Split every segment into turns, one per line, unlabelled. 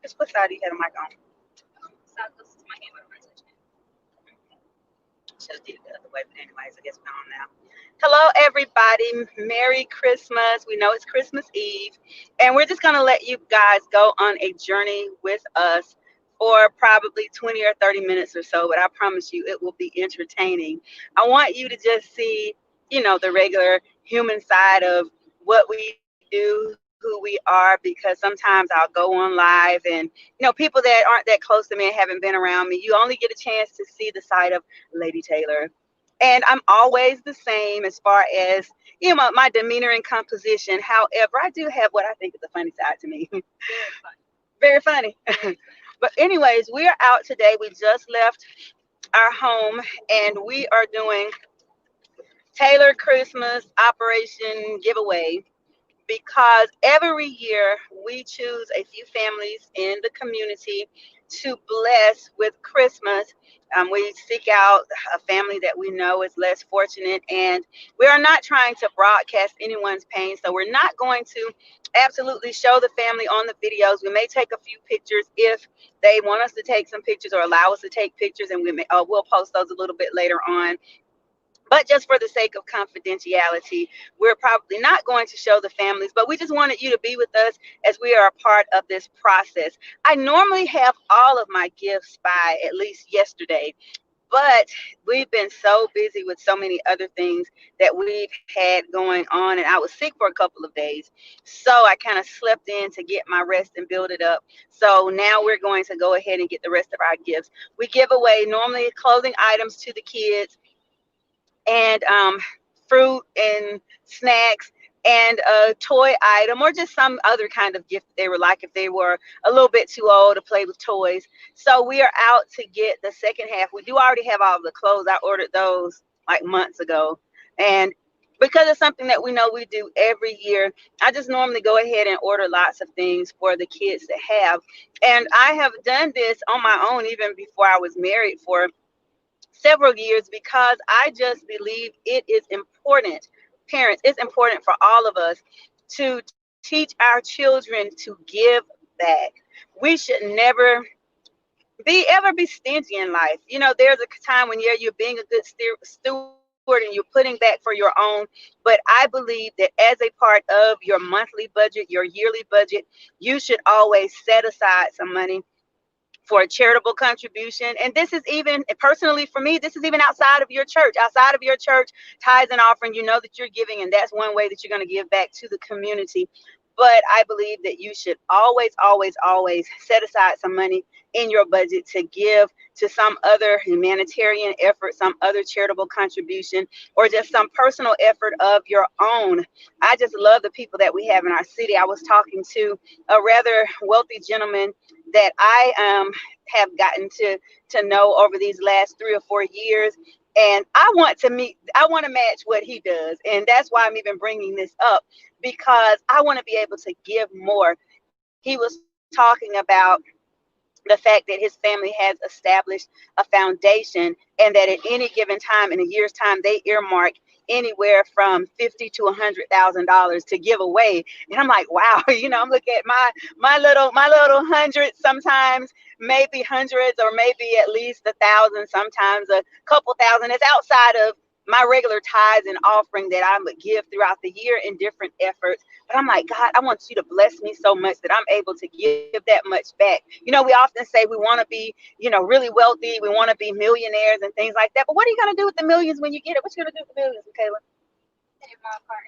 Just what side do you have the mic on? Should have did it the other way, but anyways, I guess we're on now. Hello, everybody. Merry Christmas. We know it's Christmas Eve, and we're just gonna let you guys go on a journey with us for probably 20 or 30 minutes or so. But I promise you, it will be entertaining. I want you to just see, the regular human side of what we do, who we are, because sometimes I'll go on live and people that aren't that close to me and haven't been around me, you only get a chance to see the side of Lady Taylor. And I'm always the same as far as my demeanor and composition. However, I do have what I think is a funny side to me. Very funny. But anyways, we are out today. We just left our home and we are doing Taylor Christmas Operation Giveaway, because every year we choose a few families in the community to bless with Christmas. We seek out a family that we know is less fortunate, and we are not trying to broadcast anyone's pain. So we're not going to absolutely show the family on the videos. We may take a few pictures if they want us to take some pictures or allow us to take pictures, and we'll post those a little bit later on. But just for the sake of confidentiality, we're probably not going to show the families, but we just wanted you to be with us as we are a part of this process. I normally have all of my gifts by at least yesterday, but we've been so busy with so many other things that we've had going on, and I was sick for a couple of days. So I kind of slept in to get my rest and build it up. So now we're going to go ahead and get the rest of our gifts. We give away normally clothing items to the kids, and fruit and snacks and a toy item or just some other kind of gift they were like if they were a little bit too old to play with toys. So we are out to get the second half. We do already have all the clothes. I ordered those like months ago. And because it's something that we know we do every year, I just normally go ahead and order lots of things for the kids to have. And I have done this on my own even before I was married for several years, because I just believe it is important. Parents, it's important for all of us to teach our children to give back. We should never be stingy in life. There's a time when you're being a good steward and you're putting back for your own. But I believe that as a part of your monthly budget, your yearly budget, you should always set aside some money for a charitable contribution. And this is even personally for me, this is even outside of your church. Outside of your church, tithes and offering, you know that you're giving, and that's one way that you're going to give back to the community. But I believe that you should always, always, always set aside some money in your budget to give to some other humanitarian effort, some other charitable contribution, or just some personal effort of your own. I just love the people that we have in our city. I was talking to a rather wealthy gentleman that I have gotten to know over these last 3 or 4 years. And I want to match what he does. And that's why I'm even bringing this up, because I want to be able to give more. He was talking about the fact that his family has established a foundation, and that at any given time in a year's time they earmark anywhere from $50,000 to $100,000 to give away. And I'm like, wow. I'm looking at my little hundreds, sometimes maybe hundreds, or maybe at least 1,000, sometimes a couple thousand. It's outside of my regular tithes and offering that I would give throughout the year in different efforts. But I'm like, God, I want you to bless me so much that I'm able to give that much back. We often say we want to be, really wealthy. We want to be millionaires and things like that. But what are you going to do with the millions when you get it? What you going to do with the millions, Michaela?
Pay my car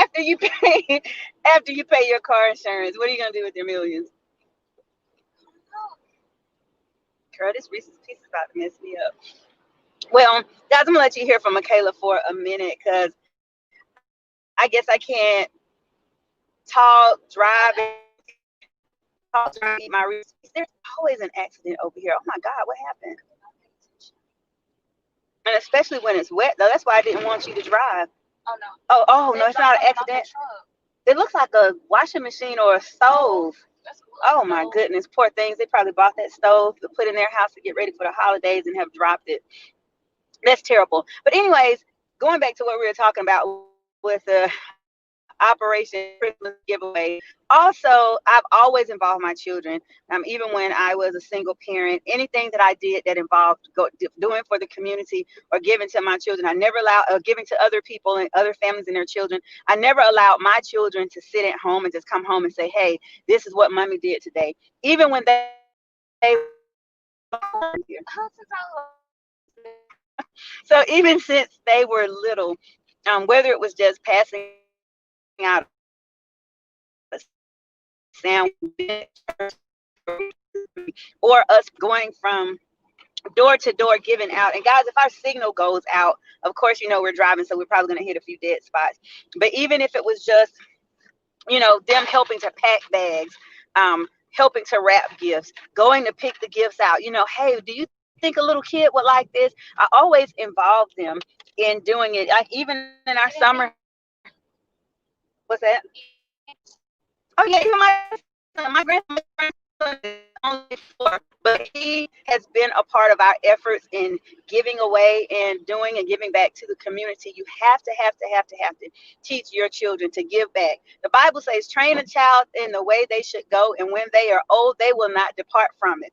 after you pay after you pay your car insurance, what are you going to do with your millions? Girl, this Reese's piece is about to mess me up. Well, guys, I'm gonna let you hear from Michaela for a minute, because I guess I can't talk, drive, and talk, drive, and eat my Reese's. There's always an accident over here. Oh my God, what happened? And especially when it's wet, though. That's why I didn't want you to drive.
Oh no.
Oh no,
They
it's not
dropped
an
it off the
accident.
truck.
It looks like a washing machine or a stove.
That's cool.
Oh my goodness, poor things. They probably bought that stove to put in their house to get ready for the holidays and have dropped it. That's terrible. But anyways, going back to what we were talking about with the Operation Christmas giveaway. Also, I've always involved my children. Even when I was a single parent, anything that I did that involved doing for the community or giving to my children, I never allowed giving to other people and other families and their children. I never allowed my children to sit at home and just come home and say, "Hey, this is what mommy did today." Even when they so even since they were little, whether it was just passing out a sandwich or us going from door to door giving out. And guys, if our signal goes out, of course, we're driving, so we're probably going to hit a few dead spots. But even if it was just, them helping to pack bags, helping to wrap gifts, going to pick the gifts out, hey, do you think a little kid would like this? I always involve them in doing it. Like even in our summer, what's that? Oh yeah, even my grandson is only 4, but he has been a part of our efforts in giving away and doing and giving back to the community. You have to teach your children to give back. The Bible says, train a child in the way they should go, and when they are old, they will not depart from it.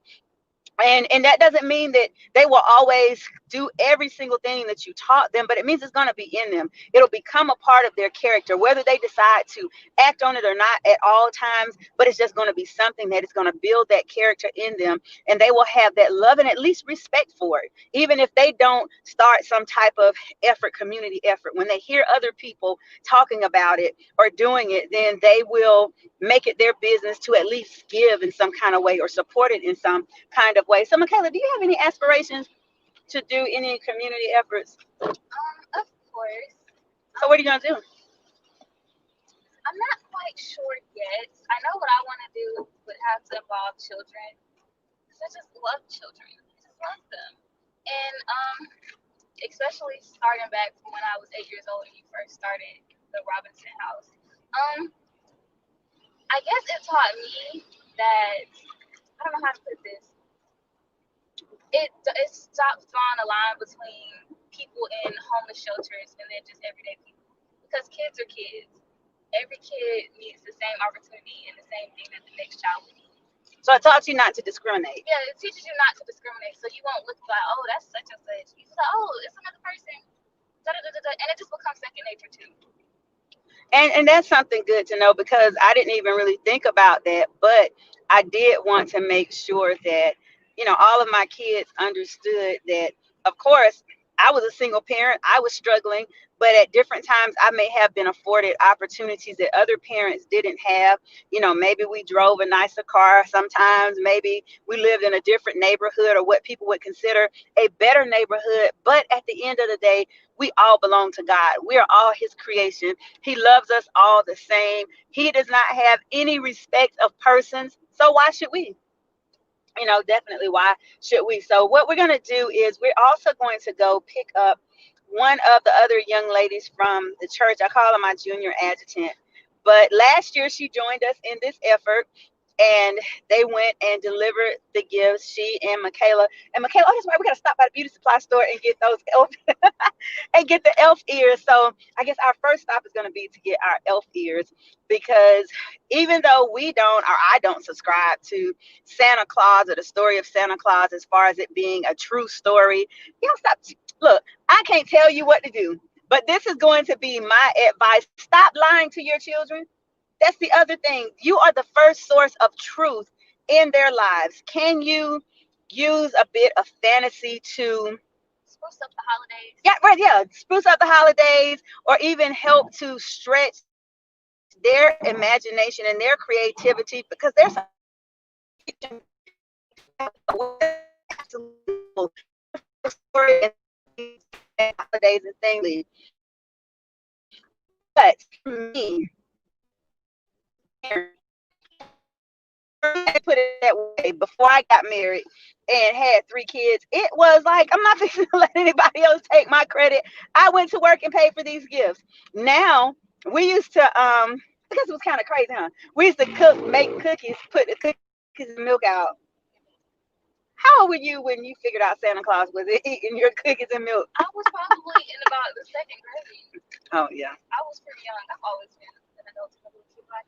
And that doesn't mean that they will always do every single thing that you taught them, but it means it's going to be in them. It'll become a part of their character, whether they decide to act on it or not at all times. But it's just going to be something that is going to build that character in them, and they will have that love and at least respect for it, even if they don't start some type of effort, community effort. When they hear other people talking about it or doing it, then they will make it their business to at least give in some kind of way or support it in some kind of way. So, Michaela, do you have any aspirations to do any community efforts?
Of course.
So, what are you gonna do?
I'm not quite sure yet. I know what I want to do would have to involve children. 'Cause I just love children. I just love them. And especially starting back from when I was 8 years old and you first started the Robinson House. Um, I guess it taught me that I don't know how to put this. It stops drawing a line between people in homeless shelters and then just everyday people. Because kids are kids. Every kid needs the same opportunity and the same thing that the next child would need.
So, it taught you not to discriminate.
Yeah, it teaches you not to discriminate, so you won't look like, oh, that's such and such. You feel like, oh, it's another person. Da, da, da, da, da. And it just becomes second nature too.
And that's something good to know, because I didn't even really think about that, but I did want to make sure that all of my kids understood that, of course, I was a single parent, I was struggling, but at different times I may have been afforded opportunities that other parents didn't have. Maybe we drove a nicer car sometimes, maybe we lived in a different neighborhood or what people would consider a better neighborhood, but at the end of the day, we all belong to God. We are all his creation. He loves us all the same. He does not have any respect of persons. So why should we? Definitely why should we? So what we're going to do is we're also going to go pick up one of the other young ladies from the church. I call her my junior adjutant. But last year she joined us in this effort, and they went and delivered the gifts. She and Michaela. And Michaela, oh, that's right. We got to stop by the beauty supply store and get those and get the elf ears. So I guess our first stop is going to be to get our elf ears, because even though we don't, or I don't subscribe to Santa Claus or the story of Santa Claus as far as it being a true story, stop. Look, I can't tell you what to do, but this is going to be my advice. Stop lying to your children. That's the other thing. You are the first source of truth in their lives. Can you use a bit of fantasy to
Spruce up the holidays.
yeah, right, yeah, spruce up the holidays, or even help to stretch their imagination and their creativity, because there's some story and holidays and things. But for me, I put it that way, before I got married and had 3 kids, it was like, I'm not fixing to let anybody else take my credit. I went to work and paid for these gifts. Now, we used to, because it was kind of crazy, huh? We used to make cookies, put the cookies and milk out. How old were you when you figured out Santa Claus was eating your cookies and milk?
I was probably in about the second grade.
Oh yeah.
I was pretty young. I've always been an adult in a little too much.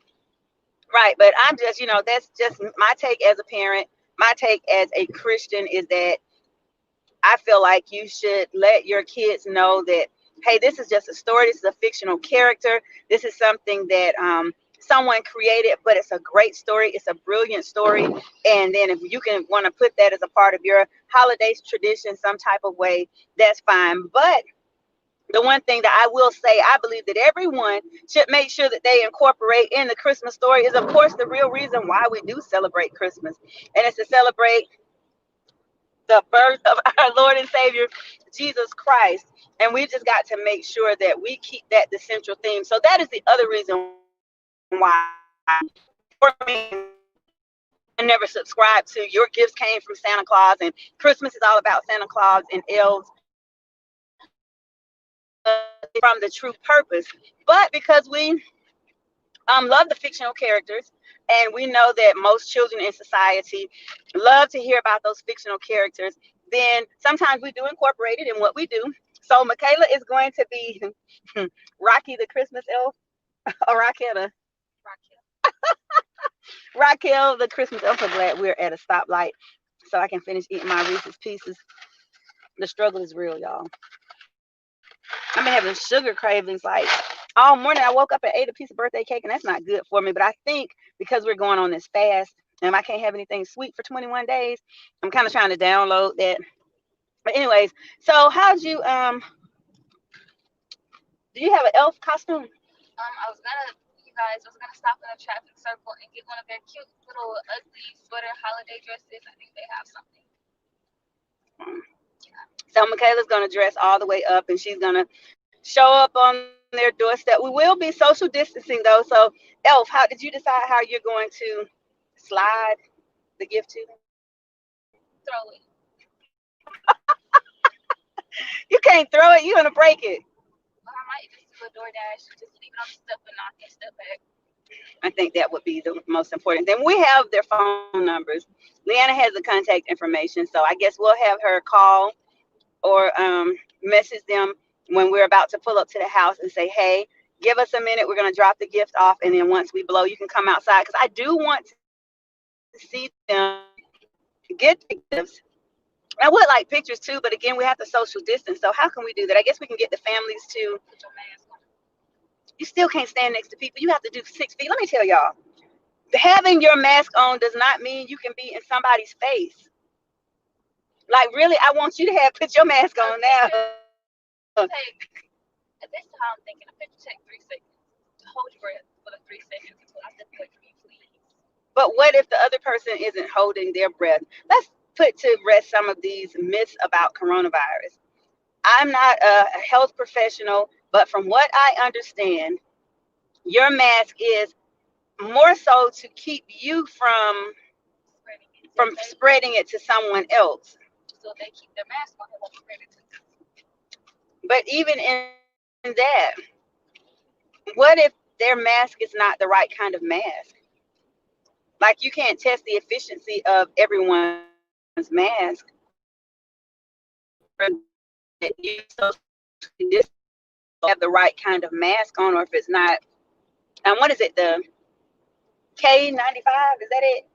Right, but I'm just, that's just my take as a parent. My take as a Christian is that I feel like you should let your kids know that, hey, this is just a story. This is a fictional character. This is something that someone created, but it's a great story. It's a brilliant story. And then if you can want to put that as a part of your holiday tradition, some type of way, that's fine. But the one thing that I will say, I believe that everyone should make sure that they incorporate in the Christmas story is, of course, the real reason why we do celebrate Christmas. And it's to celebrate the birth of our Lord and Savior, Jesus Christ. And we just got to make sure that we keep that the central theme. So that is the other reason why, for me, I never subscribed to your gifts came from Santa Claus and Christmas is all about Santa Claus and elves from the true purpose. But because we love the fictional characters, and we know that most children in society love to hear about those fictional characters, then sometimes we do incorporate it in what we do. So Michaela is going to be Rocky the Christmas elf, or Raquel the Christmas elf. I'm glad we're at a stoplight so I can finish eating my Reese's Pieces. The struggle is real, y'all. I've been having sugar cravings like all morning. I woke up and ate a piece of birthday cake, and that's not good for me. But I think because we're going on this fast and I can't have anything sweet for 21 days, I'm kind of trying to download that. But anyways, so how'd you do you have an elf costume?
I was gonna, you guys, I was gonna stop in a traffic circle and get one of their cute little ugly sweater holiday dresses. I think they have something.
So Michaela's gonna dress all the way up, and she's gonna show up on their doorstep. We will be social distancing though. So elf, how did you decide how you're going to slide the gift to them?
Throw it.
You can't throw it, you're gonna break it.
Or I might just do a DoorDash, just leave it on the step and knock and step back.
I think that would be the most important thing. We have their phone numbers. Leanna has the contact information, so I guess we'll have her call or message them when we're about to pull up to the house and say, hey, give us a minute. We're going to drop the gift off. And then once we blow, you can come outside. Because I do want to see them get the gifts. I would like pictures too, but again, we have to social distance. So how can we do that? I guess we can get the families to.
Put your mask on.
You still can't stand next to people. You have to do 6 feet. Let me tell y'all, having your mask on does not mean you can be in somebody's face. Like, really, I want you to have put your mask
A
on now.
picture take, at this time I'm thinking, a picture take 3 seconds. Hold your breath for the 3 seconds until I step away from you, please.
But what if the other person isn't holding their breath? Let's put to rest some of these myths about coronavirus. I'm not a health professional, but from what I understand, your mask is more so to keep you
Spreading it.
from spreading it to someone else.
So if they keep their mask on, they won't spread it to them.
But even in that, what if their mask is not the right kind of mask? Like, you can't test the efficiency of everyone's mask that you socially distance have the right kind of mask on, or if it's not. And what is it? The K95? Is that it?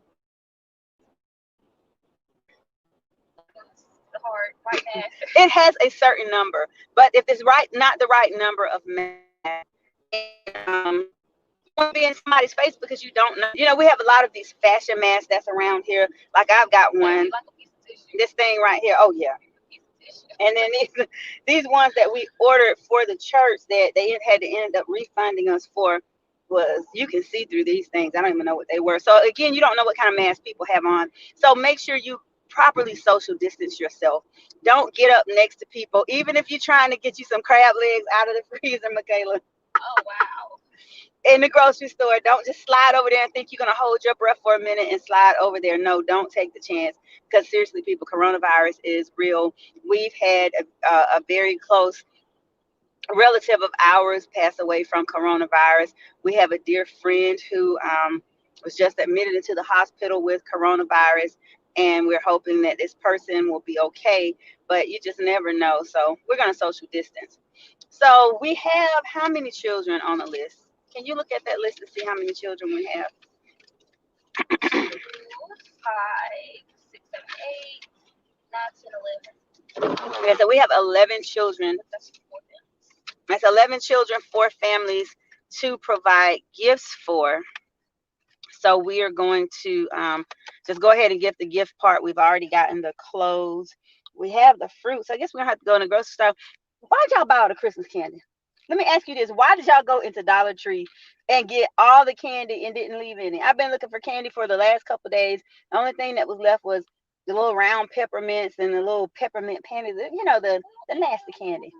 The hard white mask.
It has a certain number, but if it's not the right number of masks, you want to be in somebody's face because you don't know. We have a lot of these fashion masks that's around here. Like, I've got one.
Like a piece of tissue.
This thing right here. Oh yeah.
A piece of tissue.
And then these ones that we ordered for the church that they had to end up refunding us for was, you can see through these things. I don't even know what they were. So again, you don't know what kind of mask people have on. So make sure you properly social distance yourself. Don't get up next to people, even if you're trying to get you some crab legs out of the freezer, Michaela.
Oh, wow.
In the grocery store, don't just slide over there and think you're going to hold your breath for a minute and slide over there. No, don't take the chance, because seriously, people, coronavirus is real. We've had a very close relative of ours pass away from coronavirus. We have a dear friend who was just admitted into the hospital with coronavirus. and we're hoping that this person will be okay, but you just never know. So we're going to social distance. So we have how many children on the list? Can you look at that list and see how many children we have?
2, 5, 6, 7, 8, 9, 10, 11.
Yeah, so we have 11 children.
That's 4 families.
That's 11 children, 4 families to provide gifts for. So we are going to just go ahead and get the gift part. We've already gotten the clothes. We have the fruits. I guess we're going to have to go in the grocery store. Why did y'all buy all the Christmas candy? Let me ask you this. Why did y'all go into Dollar Tree and get all the candy and didn't leave any? I've been looking for candy for the last couple of days. The only thing that was left was the little round peppermints and the little peppermint panties, the nasty candy.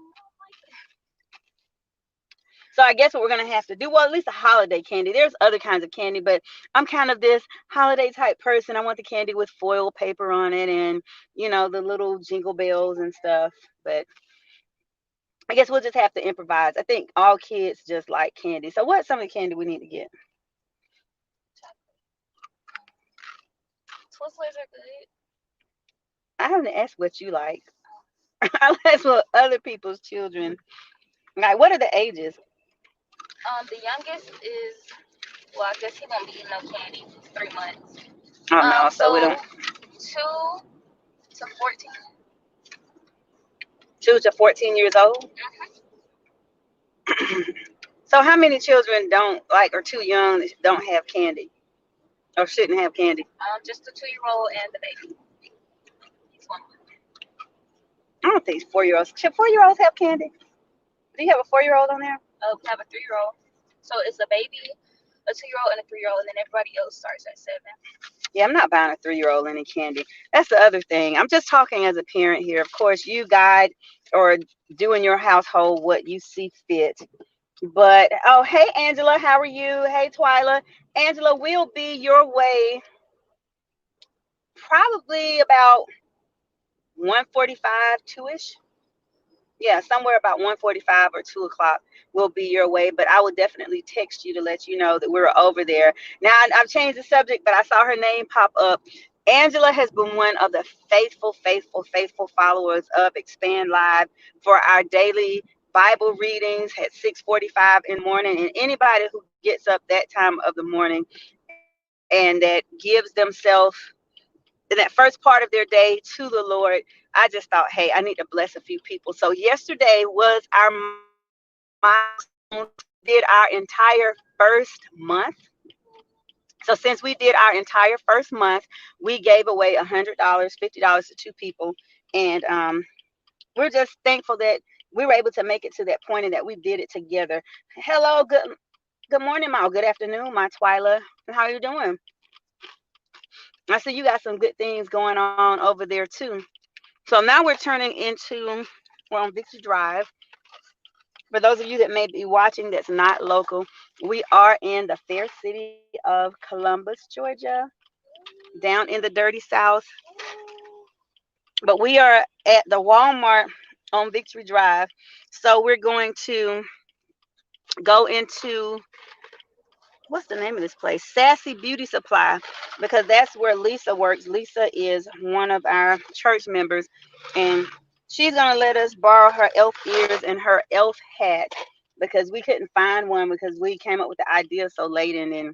So I guess what we're going to have to do, well, at least a holiday candy. There's other kinds of candy, but I'm kind of this holiday type person. I want the candy with foil paper on it and, the little jingle bells and stuff. But I guess we'll just have to improvise. I think all kids just like candy. So what's some of the candy we need to get?
Twizzlers are good.
I haven't asked what you like. I asked what other people's children like. What are the ages?
The youngest is, well, I guess he won't be eating no candy. He's 3 months.
Oh no, so we don't.
2 to 14.
2 to 14 years old. So how many children don't like or too young don't have candy or shouldn't have candy?
Just the 2-year-old and the baby. He's 1 month.
I don't think 4-year-olds. Should 4-year-olds have candy? Do you have a 4-year-old on there?
We have a 3-year-old. So it's a baby, a 2-year-old, and a 3-year-old, and then everybody else starts at 7.
Yeah, I'm not buying a 3-year-old any candy. That's the other thing. I'm just talking as a parent here. Of course, you guide or do in your household what you see fit. But, oh, hey, Angela, how are you? Hey, Twyla. Angela, we'll be your way probably about 1:45, 2-ish. Yeah, somewhere about 1:45 or 2 o'clock will be your way. But I will definitely text you to let you know that we're over there. Now, I've changed the subject, but I saw her name pop up. Angela has been one of the faithful followers of Expand Live for our daily Bible readings at 6:45 in the morning. And anybody who gets up that time of the morning and that gives themselves in that first part of their day to the Lord, I just thought, hey, I need to bless a few people. So yesterday was our milestone. Did our entire first month. So since we did our entire first month, we gave away $100, $50 to 2 people, and we're just thankful that we were able to make it to that point and that we did it together. Hello, good morning, Ma. Good afternoon, my Twyla. How are you doing? I see you got some good things going on over there too. So now we're we're on Victory Drive. For those of you that may be watching that's not local, we are in the fair city of Columbus, Georgia, down in the dirty South. But we are at the Walmart on Victory Drive. So we're going to go into, what's the name of this place? Sassy Beauty Supply, because that's where Lisa works. Lisa is one of our church members, and she's going to let us borrow her elf ears and her elf hat because we couldn't find one because we came up with the idea so late, and then,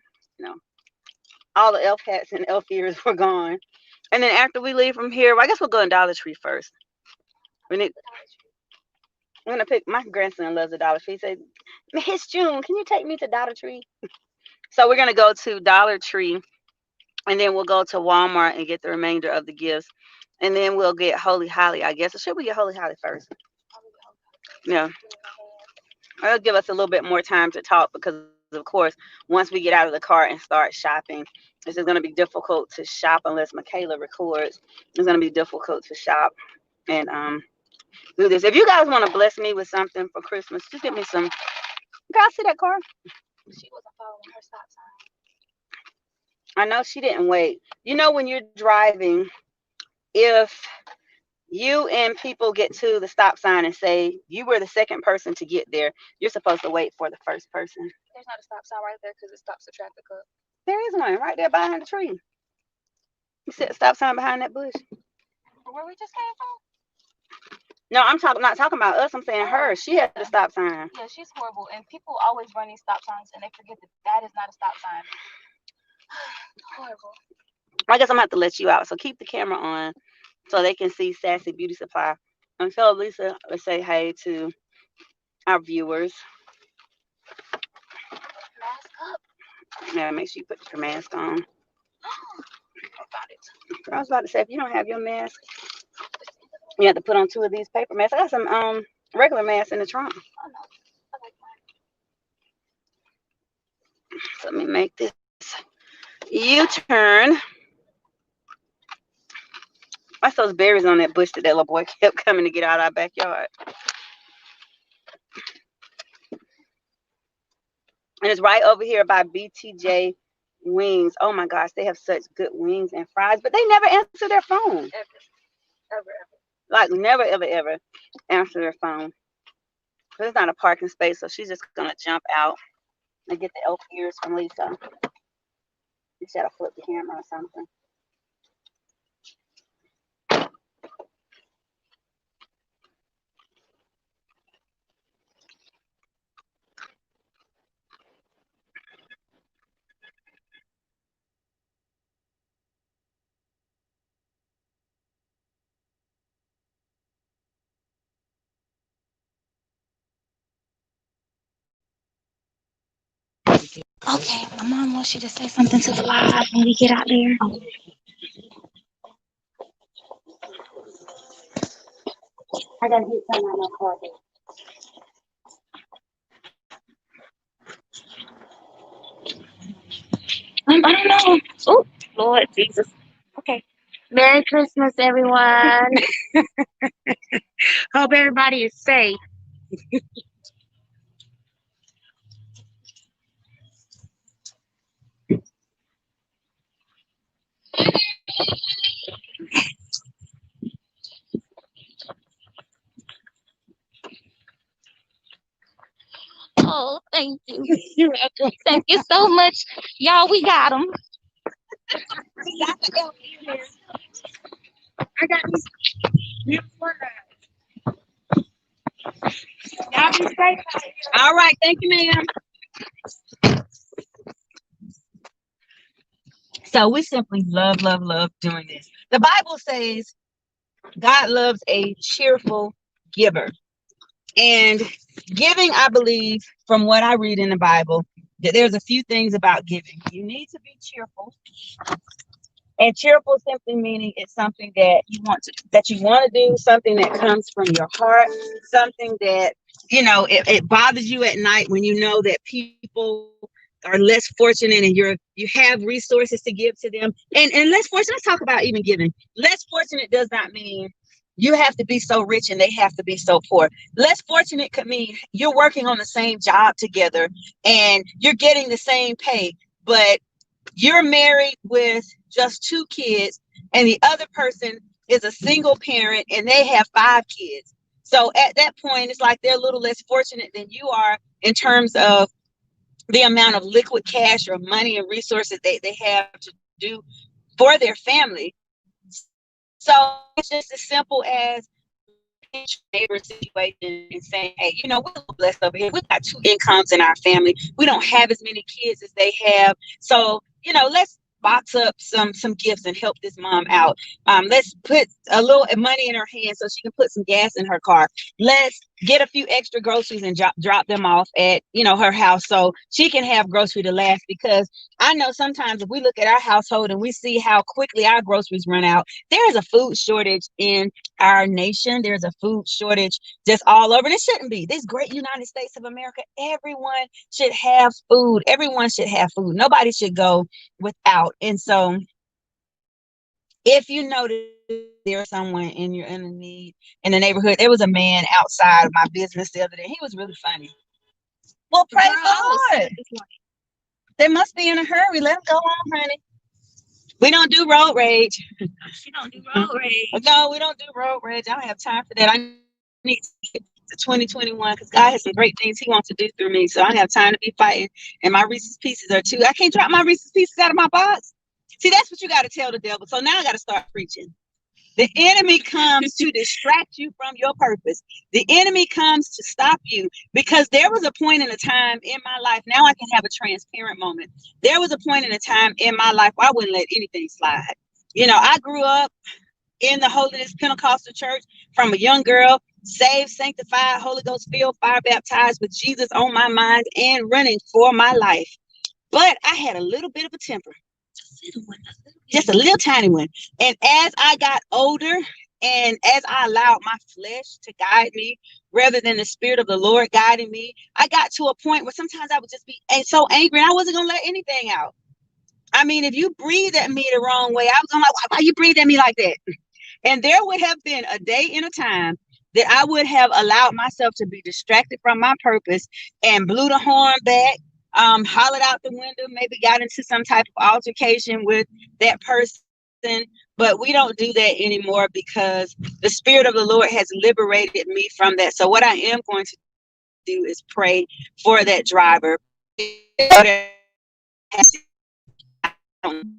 all the elf hats and elf ears were gone. And then after we leave from here, well, I guess we'll go to Dollar Tree first. I'm gonna pick. My grandson loves the Dollar Tree. He said, "Miss June, can you take me to Dollar Tree?" So we're gonna go to Dollar Tree, and then we'll go to Walmart and get the remainder of the gifts, and then we'll get Holy Holly, I guess. Or should we get Holy Holly first? Yeah, it'll give us a little bit more time to talk because, of course, once we get out of the car and start shopping, this is gonna be difficult to shop unless Michaela records. It's gonna be difficult to shop and do this. If you guys want to bless me with something for Christmas, just give me some. Guys, see that car?
She wasn't following her stop sign.
I know she didn't wait. When you're driving, if you and people get to the stop sign and say you were the second person to get there, you're supposed to wait for the first person.
There's not a stop sign right there because it stops the traffic up.
There is one right there behind the tree. You see the stop sign behind that bush?
Where we just came from?
No, I'm talking not talking about us. I'm saying her. She had the stop sign.
Yeah, she's horrible. And people always run these stop signs and they forget that that is not a stop sign. Horrible.
I guess I'm gonna have to let you out. So keep the camera on so they can see Sassy Beauty Supply. And so Lisa, let's say hey to our viewers.
Mask up.
Yeah, make sure you put your mask on.
I found it.
I was about to say if you don't have your mask, you have to put on 2 of these paper masks. I got some regular masks in the trunk.
Oh no. I like mine.
So let me make this U-turn. What's those berries on that bush that little boy kept coming to get out of our backyard? And it's right over here by BTJ Wings. Oh my gosh, they have such good wings and fries, but they never answer their phone.
Ever.
Like never, ever answer their phone. There's not a parking space, so she's just gonna jump out and get the elf ears from Lisa. You should have flipped the camera or something.
Okay, my mom wants you to say something to the live when we get out there.
I gotta get something out of my car.
I don't know. Oh, Lord Jesus. Okay. Merry Christmas, everyone. Hope everybody is safe. Oh, thank you. You're welcome. Thank you so much. Y'all, we got them. I got these beautiful guys. Y'all be safe.
All right, thank you, ma'am. So we simply love doing this. The Bible says God loves a cheerful giver. And giving, I believe, from what I read in the Bible, that there's a few things about giving. You need to be cheerful. And cheerful simply meaning it's something that you want to do, something that comes from your heart, something that, it bothers you at night when you know that people are less fortunate and you have resources to give to them. And less fortunate, let's talk about even giving. Less fortunate does not mean you have to be so rich and they have to be so poor. Less fortunate could mean you're working on the same job together and you're getting the same pay, but you're married with just 2 kids and the other person is a single parent and they have 5 kids. So at that point, it's like they're a little less fortunate than you are in terms of the amount of liquid cash or money and resources they have to do for their family. So it's just as simple as neighbor situation and saying, hey, we're blessed over here. We've got 2 incomes in our family. We don't have as many kids as they have. So, let's box up some gifts and help this mom out. Let's put a little money in her hand so she can put some gas in her car. Let's get a few extra groceries and drop them off at her house so she can have grocery to last, because I know sometimes if we look at our household and we see how quickly our groceries run out, there is a food shortage in our nation. There's a food shortage just all over, and it shouldn't be. This great United States of America, everyone should have food. Everyone should have food. Nobody should go without. And so if you notice there's someone in a need in the neighborhood, there was a man outside of my business the other day. He was really funny. Well, praise the Lord. They must be in a hurry. Let them go on, honey. We don't do road rage.
We don't do road rage.
No, we don't do road rage. I don't have time for that. I need to get to 2021 because God has some great things He wants to do through me. So I don't have time to be fighting. And my Reese's Pieces are too. I can't drop my Reese's Pieces out of my box. See, that's what you got to tell the devil. So now I got to start preaching. The enemy comes to distract you from your purpose. The enemy comes to stop you, because there was a point in a time in my life. Now I can have a transparent moment. There was a point in a time in my life where I wouldn't let anything slide. You know, I grew up in the Holiness Pentecostal church from a young girl, saved, sanctified, Holy Ghost filled, fire baptized, with Jesus on my mind and running for my life. But I had a little bit of a temper, just a little tiny one. And as I got older, and as I allowed my flesh to guide me rather than the Spirit of the Lord guiding me, I got to a point where sometimes I would just be so angry, and I wasn't going to let anything out. I mean, if you breathe at me the wrong way, I was going to like, why you breathe at me like that? And there would have been a day and a time that I would have allowed myself to be distracted from my purpose and blew the horn back, hollered out the window, maybe got into some type of altercation with that person. But we don't do that anymore, because the Spirit of the Lord has liberated me from that. So what I am going to do is pray for that driver.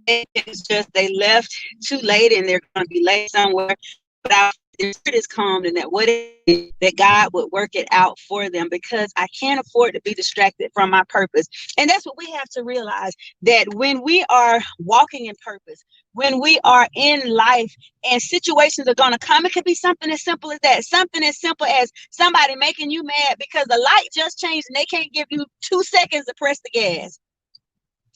It's just they left too late and they're going to be late somewhere. But the Spirit is calm, and that what it is, that God would work it out for them, because I can't afford to be distracted from my purpose. And that's what we have to realize, that when we are walking in purpose, when we are in life and situations are going to come, it could be something as simple as that, something as simple as somebody making you mad because the light just changed and they can't give you 2 seconds to press the gas.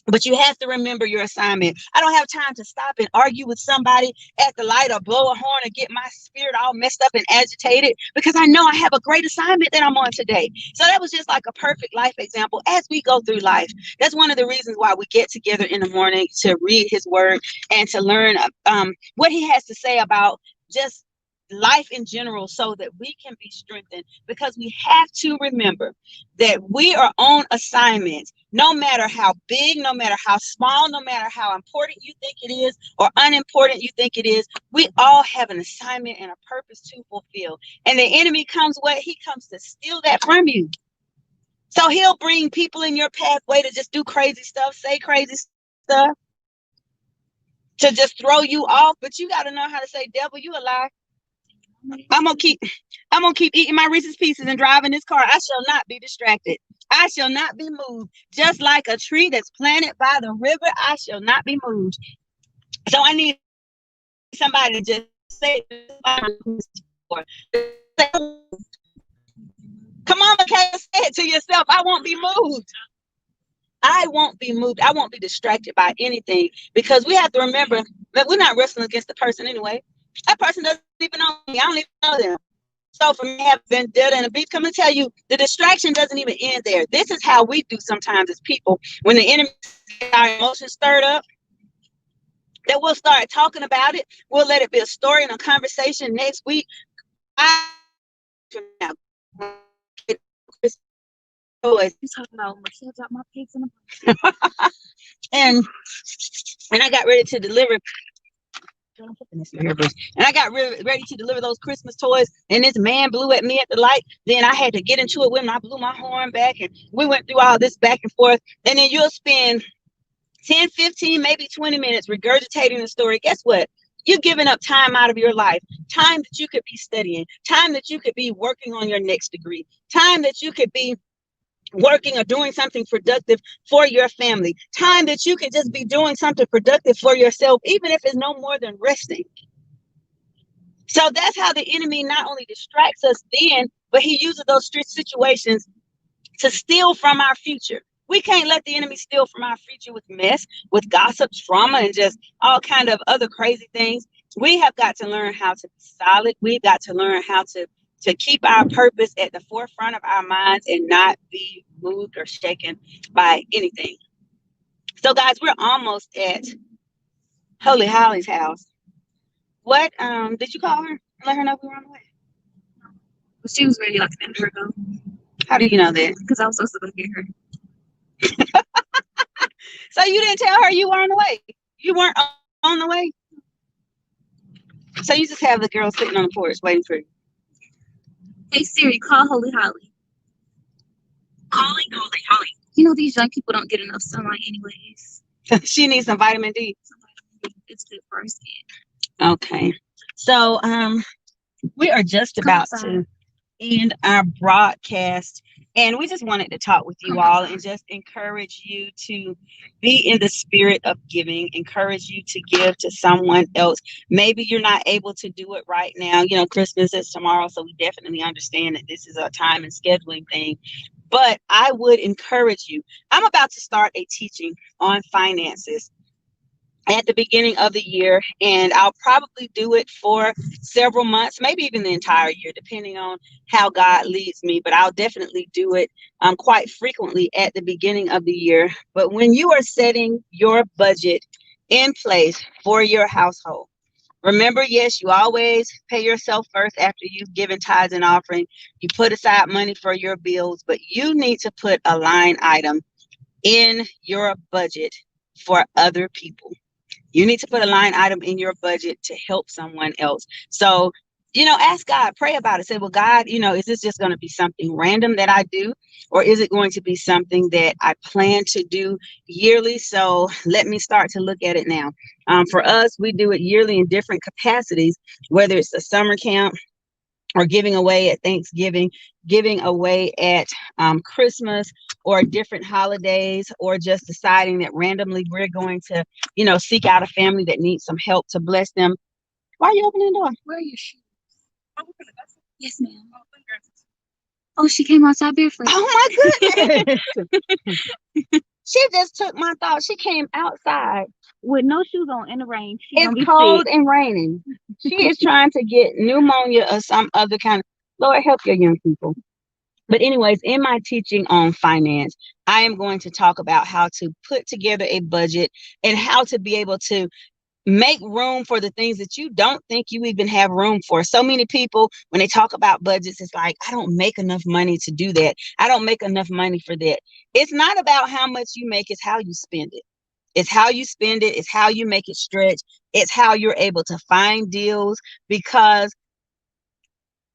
But you have to remember your assignment. I don't have time to stop and argue with somebody at the light or blow a horn and get my spirit all messed up and agitated, because I know I have a great assignment that I'm on today. So that was just like a perfect life example as we go through life. That's one of the reasons why we get together in the morning to read his word and to learn what he has to say about just life in general, so that we can be strengthened, because we have to remember that we are on assignment, no matter how big, no matter how small, no matter how important you think it is or unimportant you think it is. We all have an assignment and a purpose to fulfill, and the enemy comes he comes to steal that from you. So he'll bring people in your pathway to just do crazy stuff, say crazy stuff, to just throw you off. But you got to know how to say, devil, you a lie. I'm gonna keep eating my Reese's Pieces and driving this car. I shall not be distracted. I shall not be moved. Just like a tree that's planted by the river, I shall not be moved. So I need somebody to just say, come on, Michaela, say it to yourself. I won't be moved. I won't be moved. I won't be distracted by anything, because we have to remember that we're not wrestling against the person anyway. That person doesn't even know me. I don't even know them. So for me, have vendetta and a beef, come to tell you, the distraction doesn't even end there. This is how we do sometimes as people. When the enemy gets our emotions stirred up, that we'll start talking about it. We'll let it be a story and a conversation next week.
You talking about Michelle dropped my pigs in the
and I got ready to deliver. And I got ready to deliver those Christmas toys, and this man blew at me at the light. Then I had to get into it with him. I blew my horn back, and we went through all this back and forth. And then you'll spend 10, 15, maybe 20 minutes regurgitating the story. Guess what? You're giving up time out of your life, time that you could be studying, time that you could be working on your next degree, time that you could be working or doing something productive for your family, time that you could just be doing something productive for yourself, even if it's no more than resting. So that's how the enemy not only distracts us then, but he uses those situations to steal from our future. We can't let the enemy steal from our future with mess, with gossip, trauma, and just all kind of other crazy things. We have got to learn how to be solid. We've got to learn how to keep our purpose at the forefront of our minds and not be moved or shaken by anything. So guys, we're almost at Holy Holly's house. What did you call her? Let her know we were on the way.
Well, she was ready like an hour ago.
How do you know that?
Because I was supposed to go get her.
So you didn't tell her you were on the way? You weren't on the way? So you just have the girl sitting on the porch waiting for you.
Hey Siri, call Holy Holly.
Calling Holy Holly.
You know these young people don't get enough sunlight anyways.
She needs some vitamin D.
it's good for our skin.
Okay. So we are just about to end our broadcast, and we just wanted to talk with you all and just encourage you to be in the spirit of giving, encourage you to give to someone else. Maybe you're not able to do it right now. You know, Christmas is tomorrow, so we definitely understand that this is a time and scheduling thing. But I would encourage you. I'm about to start a teaching on finances at the beginning of the year, and I'll probably do it for several months, maybe even the entire year, depending on how God leads me. But I'll definitely do it quite frequently at the beginning of the year. But when you are setting your budget in place for your household, remember, yes, you always pay yourself first after you've given tithes and offering. You put aside money for your bills, but you need to put a line item in your budget for other people. You need to put a line item in your budget to help someone else. So, ask God, pray about it. Say, well, God, is this just going to be something random that I do? Or is it going to be something that I plan to do yearly? So let me start to look at it now. For us, we do it yearly in different capacities, whether it's a summer camp, or giving away at Thanksgiving, giving away at Christmas, or different holidays, or just deciding that randomly we're going to, seek out a family that needs some help to bless them. Why are you opening the door?
Where are your shoes? Yes, ma'am. Oh, she came outside barefoot.
Oh my goodness. She just took my thoughts. She came outside
with no shoes on in the rain.
It's cold and raining. She is trying to get pneumonia or some other kind of. Lord, help your young people. But anyways, in my teaching on finance, I am going to talk about how to put together a budget and how to be able to make room for the things that you don't think you even have room for. So many people, when they talk about budgets, it's like, I don't make enough money to do that. I don't make enough money for that. It's not about how much you make, it's how you spend it. It's how you spend it. It's how you make it stretch. It's how you're able to find deals, because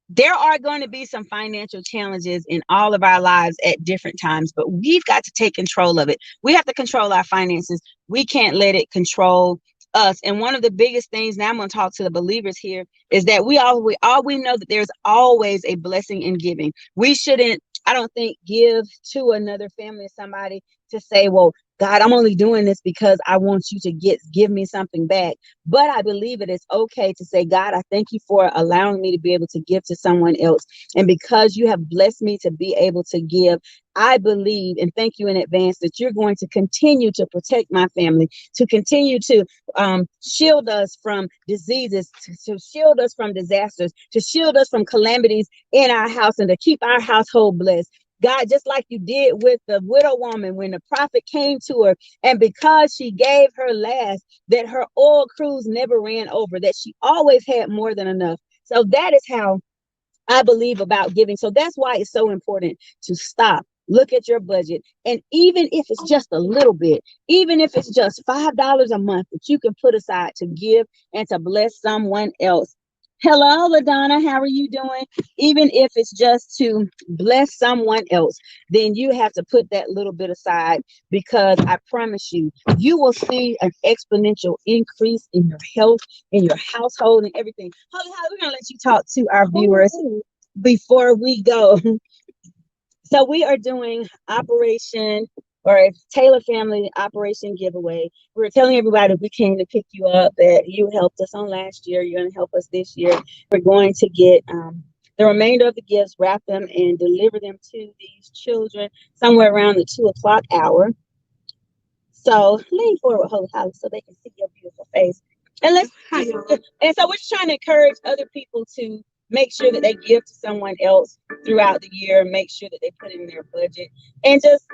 there are going to be some financial challenges in all of our lives at different times, but we've got to take control of it. We have to control our finances. We can't let it control us. And one of the biggest things, now I'm going to talk to the believers here, is that we know that there's always a blessing in giving. We shouldn't, I don't think, give to another family or somebody to say, well, God, I'm only doing this because I want you to give me something back. But I believe it is okay to say, God, I thank you for allowing me to be able to give to someone else. And because you have blessed me to be able to give, I believe and thank you in advance that you're going to continue to protect my family, to continue to shield us from diseases, to shield us from disasters, to shield us from calamities in our house, and to keep our household blessed. God, just like you did with the widow woman when the prophet came to her, and because she gave her last, that her oil cruise never ran over, that she always had more than enough. So that is how I believe about giving. So that's why it's so important to stop, look at your budget. And even if it's just a little bit, even if it's just $5 a month that you can put aside to give and to bless someone else. Hello, LaDonna, how are you doing? Even if it's just to bless someone else, then you have to put that little bit aside, because I promise you, you will see an exponential increase in your health, in your household, and everything. Holly, we're going to let you talk to our viewers before we go. So we are doing Operation, or a Taylor Family Operation giveaway. We were telling everybody we came to pick you up, that you helped us on last year. You're going to help us this year. We're going to get the remainder of the gifts, wrap them, and deliver them to these children somewhere around the 2:00 hour. So lean forward, Holy Holly, so they can see your beautiful face. And so we're just trying to encourage other people to make sure that they give to someone else throughout the year, make sure that they put in their budget, and just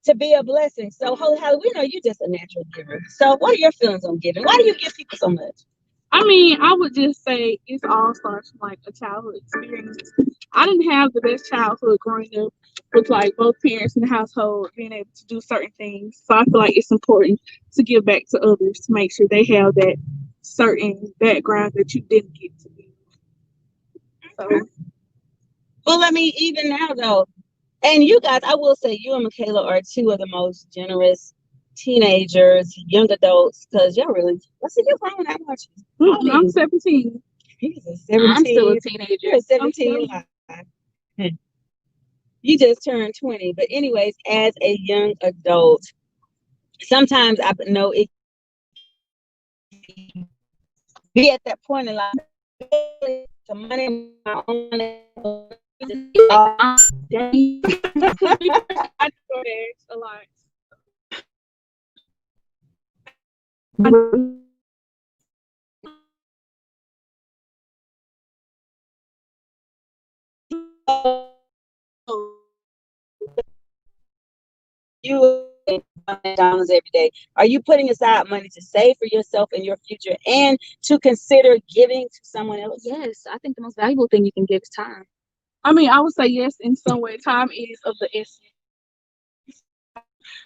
to be a blessing. So Holy Holly, we know you're just a natural giver. So what are your feelings on giving? Why do you give people so much?
I mean, I would just say it all starts from like a childhood experience. I didn't have the best childhood growing up with like both parents in the household being able to do certain things. So I feel like it's important to give back to others to make sure they have that certain background that you didn't get to be. So,
well, I mean, even now though, and you guys, I will say you and Michaela are two of the most generous teenagers, young adults, because y'all really, what's it, you're grown that much?
I'm 17.
He's a
I'm still
17.
a teenager.
You're a 17.
I'm
You just turned 20. But anyways, as a young adult, sometimes I know it be at that point in life, the money, my own money.
I do that a lot.
You McDonald's every day. Are you putting aside money to save for yourself and your future and to consider giving to someone else?
Yes, I think the most valuable thing you can give is time.
I mean, I would say yes in some way. Time is of the essence.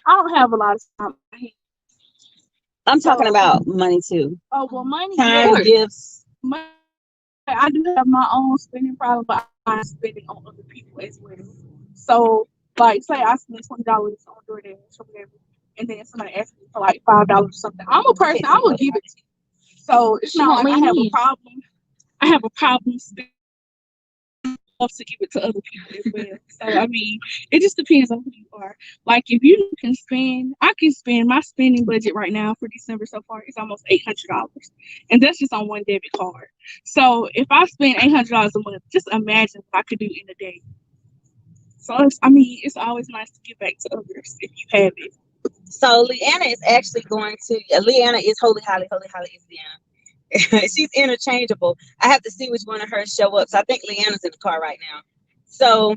I don't have a lot of time.
I'm talking about money too.
Oh well, money.
Time,
Yes.
gifts.
Money, I do have my own spending problem, but I'm spending on other people as well. So, like, say I spend $20 on DoorDash or whatever, and then somebody asks me for like $5 or something. I'm a person. I will give it to you. So it's
She
not
want
like I
me
have a
needs.
problem. I have a problem spending enough to give it to other people as well. So I mean, it just depends on who you are. Like if you can spend, I can spend my spending budget right now for December so far is almost $800, and that's just on one debit card. So if I spend $800 a month, just imagine what I could do in a day. So I mean, it's always nice to give back to others if you have it.
So Leanna is actually going to. Leanna is Holy Holly. Holy Holly is Leanna. She's interchangeable. I have to see which one of hers show up. So I think Leanna's in the car right now. So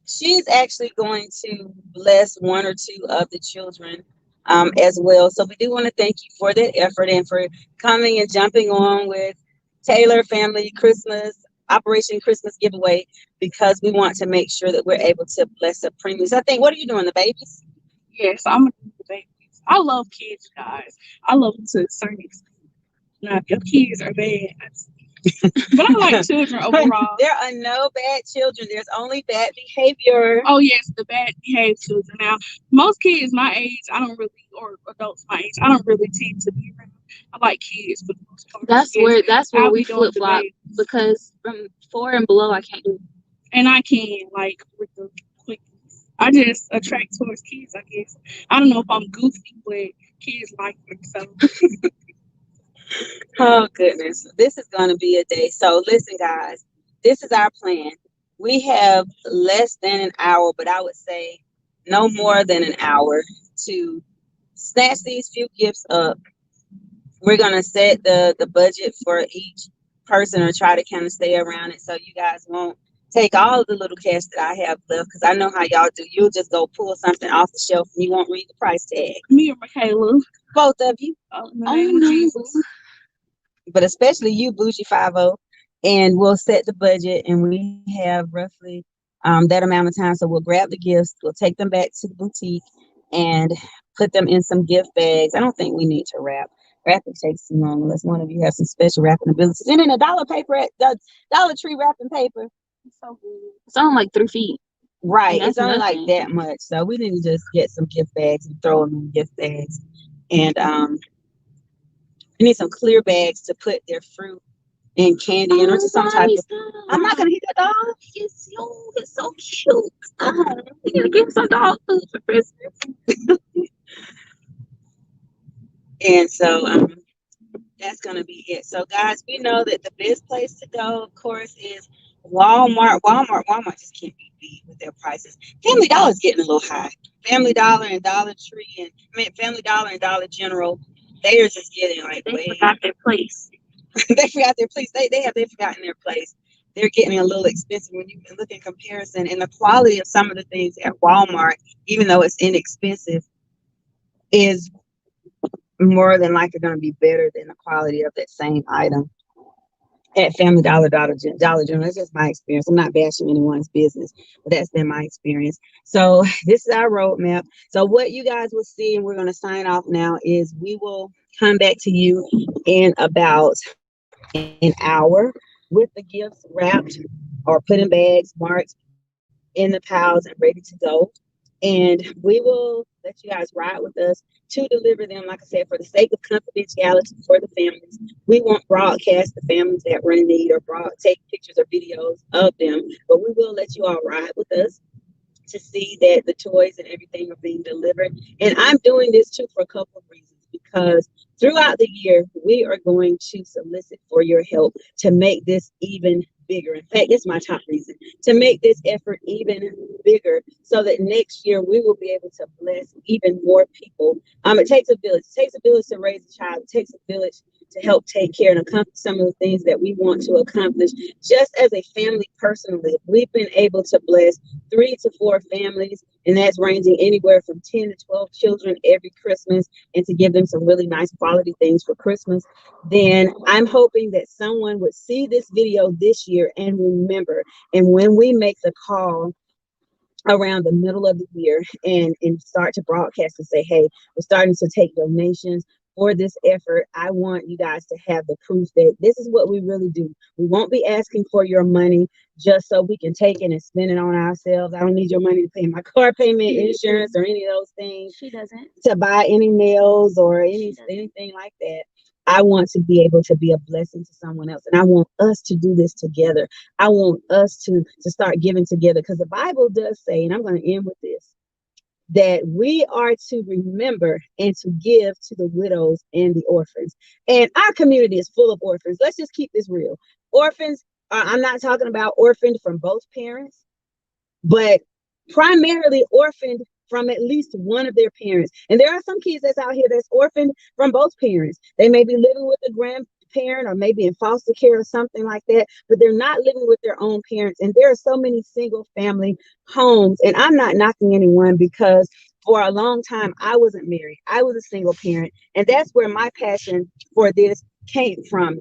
she's actually going to bless one or two of the children as well. So we do want to thank you for that effort and for coming and jumping on with Taylor Family Christmas Operation Christmas Giveaway, because we want to make sure that we're able to bless the premiums. I think, what are you doing, the babies?
Yes, I'm gonna do the babies. I love kids, guys. I love them to a certain extent. Now, if your kids are bad, but I like children overall.
There are no bad children. There's only bad behavior.
Oh yes, the bad behaved children. Now, most kids my age, I don't really, or adults my age, I don't really tend to be around. I like kids for the most part.
That's
Yes,
where
I'll
we
be doing
flip
the
flop
babies,
because from 4 and below I can't do.
and I can like with the quick. I just attract towards kids. I guess I don't know if I'm goofy, but kids like me. So
Oh goodness, this is going to be a day. So listen, guys, this is our plan. We have less than an hour, but I would say no more than an hour to snatch these few gifts up. We're gonna set the budget for each person or try to kind of stay around it so you guys won't take all of the little cash that I have left, because I know how y'all do. You'll just go pull something off the shelf and you won't read the price tag.
me or Michaela,
Both of you.
in the
Oh
name of
no.
Jesus.
But especially you, Bougie 50, and we'll set the budget, and we have roughly that amount of time. So we'll grab the gifts, we'll take them back to the boutique, and put them in some gift bags. I don't think we need to wrap. Wrapping takes too long unless one of you has some special wrapping abilities. And then the Dollar Tree wrapping paper.
It's so good.
It's only like 3 feet.
Right,
And
it's
that's
only like
nothing.
that much. So we didn't just get some gift bags and throw them in gift bags. And we need some clear bags to put their fruit and candy in, or just some type of. I'm not gonna hit that dog.
It's so cute. We're gonna give him some dog food for Christmas.
And so that's gonna be it. So guys, we know that the best place to go, of course, is Walmart. Walmart just can't be beat with their prices. Family Dollar is getting a little high. Family Dollar and Dollar Tree and Family Dollar and Dollar General, they are just getting like
They
way.
forgot their place.
They forgot their place. They've forgotten their place. They're getting a little expensive when you look in comparison, and the quality of some of the things at Walmart, even though it's inexpensive, is more than likely going to be better than the quality of that same item at Family Dollar, Dollar General. That's just my experience. I'm not bashing anyone's business, but that's been my experience. So this is our roadmap. So what you guys will see, and we're going to sign off now, is we will come back to you in about an hour with the gifts wrapped or put in bags, marked in the piles and ready to go. And we will let you guys ride with us to deliver them, like I said, for the sake of confidentiality for the families. We won't broadcast the families that were in need or take pictures or videos of them, but we will let you all ride with us to see that the toys and everything are being delivered. And I'm doing this too for a couple of reasons, because throughout the year, we are going to solicit for your help to make this even bigger. In fact, it's my top reason to make this effort even bigger so that next year we will be able to bless even more people. It takes a village. It takes a village to raise a child. It takes a village to help take care and accomplish some of the things that we want to accomplish. Just as a family personally, we've been able to bless 3 to 4 families, and that's ranging anywhere from 10 to 12 children every Christmas, and to give them some really nice quality things for Christmas. Then I'm hoping that someone would see this video this year and remember. And when we make the call around the middle of the year and start to broadcast and say, hey, we're starting to take donations for this effort, I want you guys to have the proof that this is what we really do. We won't be asking for your money just so we can take it and spend it on ourselves. I don't need your money to pay my car payment, insurance, or any of those things.
She doesn't.
To buy any nails or anything like that. I want to be able to be a blessing to someone else. And I want us to do this together. I want us to start giving together, because the Bible does say, and I'm going to end with this, that we are to remember and to give to the widows and the orphans. And our community is full of orphans. Let's just keep this real. Orphans, I'm not talking about orphaned from both parents, but primarily orphaned from at least one of their parents. And there are some kids that's out here that's orphaned from both parents. They may be living with a grandparent or maybe in foster care or something like that, but they're not living with their own parents. And there are so many single family homes. And I'm not knocking anyone, because for a long time, I wasn't married. I was a single parent. And that's where my passion for this came from.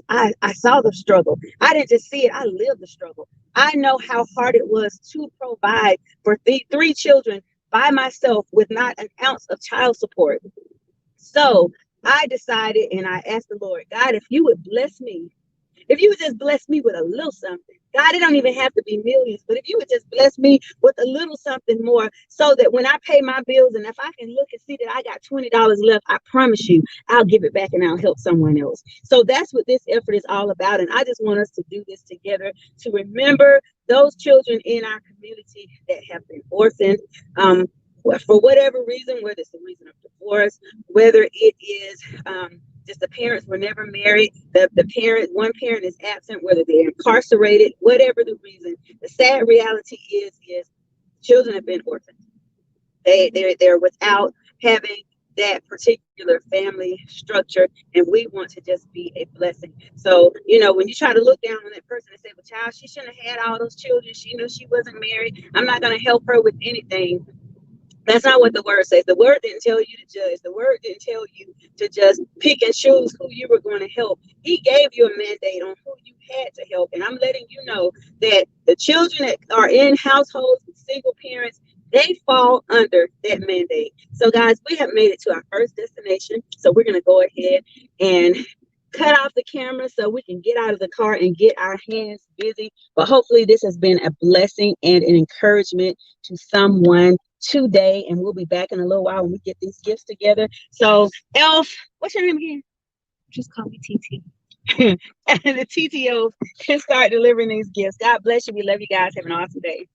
I saw the struggle. I didn't just see it, I lived the struggle. I know how hard it was to provide for 3 children by myself with not an ounce of child support. So I decided, and I asked the Lord, God, if you would bless me, if you would just bless me with a little something, God, it don't even have to be millions, but if you would just bless me with a little something more, so that when I pay my bills, and if I can look and see that I got $20 left, I promise you, I'll give it back and I'll help someone else. So that's what this effort is all about. And I just want us to do this together to remember those children in our community that have been orphaned. For whatever reason, whether it's the reason of divorce, whether it is just the parents were never married, one parent is absent, whether they're incarcerated, whatever the reason, the sad reality is children have been orphaned. They're without having that particular family structure, and we want to just be a blessing. So, when you try to look down on that person and say, well, child, she shouldn't have had all those children, she knew she wasn't married, I'm not going to help her with anything. That's not what the word says. The word didn't tell you to judge. The word didn't tell you to just pick and choose who you were going to help. He gave you a mandate on who you had to help. And I'm letting you know that the children that are in households with single parents, they fall under that mandate. So guys, we have made it to our first destination. So we're going to go ahead and cut off the camera so we can get out of the car and get our hands busy. But hopefully this has been a blessing and an encouragement to someone today, and we'll be back in a little while when we get these gifts together. So Elf, what's your name again?
Just call me TT.
And the TTOs can start delivering these gifts. God bless you. We love you guys. Have an awesome day.